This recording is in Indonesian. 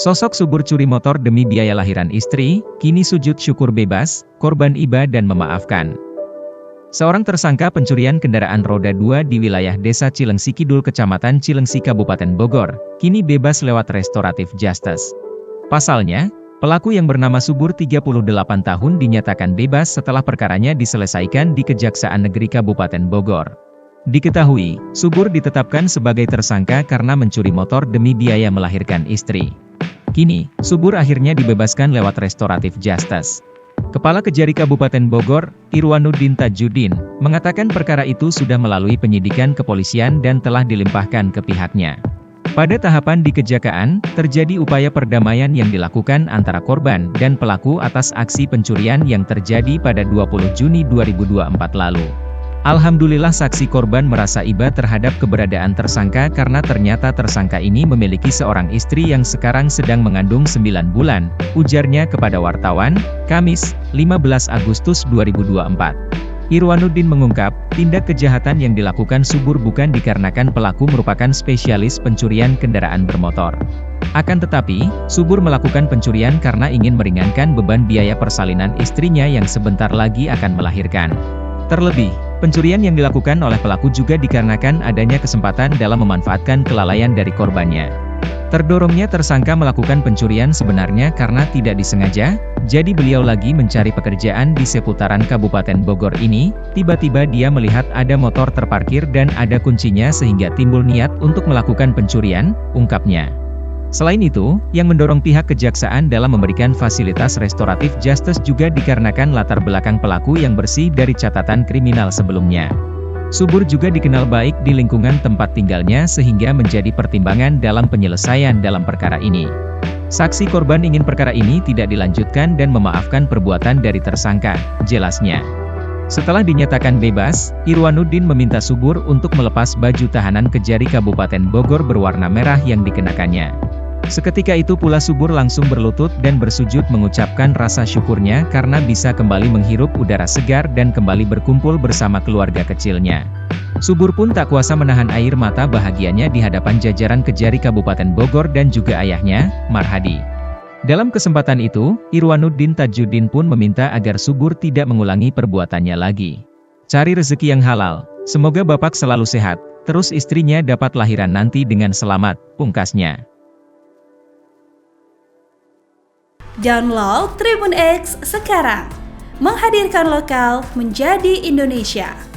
Sosok Subur curi motor demi biaya lahiran istri, kini sujud syukur bebas, korban iba dan memaafkan. Seorang tersangka pencurian kendaraan roda 2 di wilayah Desa Cilengsi Kidul Kecamatan Cilengsi Kabupaten Bogor, kini bebas lewat restoratif justice. Pasalnya, pelaku yang bernama Subur 38 tahun dinyatakan bebas setelah perkaranya diselesaikan di Kejaksaan Negeri Kabupaten Bogor. Diketahui, Subur ditetapkan sebagai tersangka karena mencuri motor demi biaya melahirkan istri. Kini, Subur akhirnya dibebaskan lewat restoratif justice. Kepala Kejari Kabupaten Bogor, Irwanuddin Tajudin, mengatakan perkara itu sudah melalui penyidikan kepolisian dan telah dilimpahkan ke pihaknya. Pada tahapan di Kejaksaan, terjadi upaya perdamaian yang dilakukan antara korban dan pelaku atas aksi pencurian yang terjadi pada 20 Juni 2024 lalu. Alhamdulillah saksi korban merasa iba terhadap keberadaan tersangka karena ternyata tersangka ini memiliki seorang istri yang sekarang sedang mengandung 9 bulan, ujarnya kepada wartawan, Kamis, 15 Agustus 2024. Irwanuddin mengungkap, tindak kejahatan yang dilakukan Subur bukan dikarenakan pelaku merupakan spesialis pencurian kendaraan bermotor. Akan tetapi, Subur melakukan pencurian karena ingin meringankan beban biaya persalinan istrinya yang sebentar lagi akan melahirkan. Terlebih, pencurian yang dilakukan oleh pelaku juga dikarenakan adanya kesempatan dalam memanfaatkan kelalaian dari korbannya. Terdorongnya tersangka melakukan pencurian sebenarnya karena tidak disengaja, jadi beliau lagi mencari pekerjaan di seputaran Kabupaten Bogor ini, tiba-tiba dia melihat ada motor terparkir dan ada kuncinya sehingga timbul niat untuk melakukan pencurian, ungkapnya. Selain itu, yang mendorong pihak kejaksaan dalam memberikan fasilitas restoratif justice juga dikarenakan latar belakang pelaku yang bersih dari catatan kriminal sebelumnya. Subur juga dikenal baik di lingkungan tempat tinggalnya sehingga menjadi pertimbangan dalam penyelesaian dalam perkara ini. Saksi korban ingin perkara ini tidak dilanjutkan dan memaafkan perbuatan dari tersangka, jelasnya. Setelah dinyatakan bebas, Irwanuddin meminta Subur untuk melepas baju tahanan Kejari Kabupaten Bogor berwarna merah yang dikenakannya. Seketika itu pula Subur langsung berlutut dan bersujud mengucapkan rasa syukurnya karena bisa kembali menghirup udara segar dan kembali berkumpul bersama keluarga kecilnya. Subur pun tak kuasa menahan air mata bahagianya di hadapan jajaran Kejari Kabupaten Bogor dan juga ayahnya, Marhadi. Dalam kesempatan itu, Irwanuddin Tajudin pun meminta agar Subur tidak mengulangi perbuatannya lagi. Cari rezeki yang halal, semoga Bapak selalu sehat, terus istrinya dapat lahiran nanti dengan selamat, pungkasnya. Download Tribun X sekarang, menghadirkan lokal menjadi Indonesia.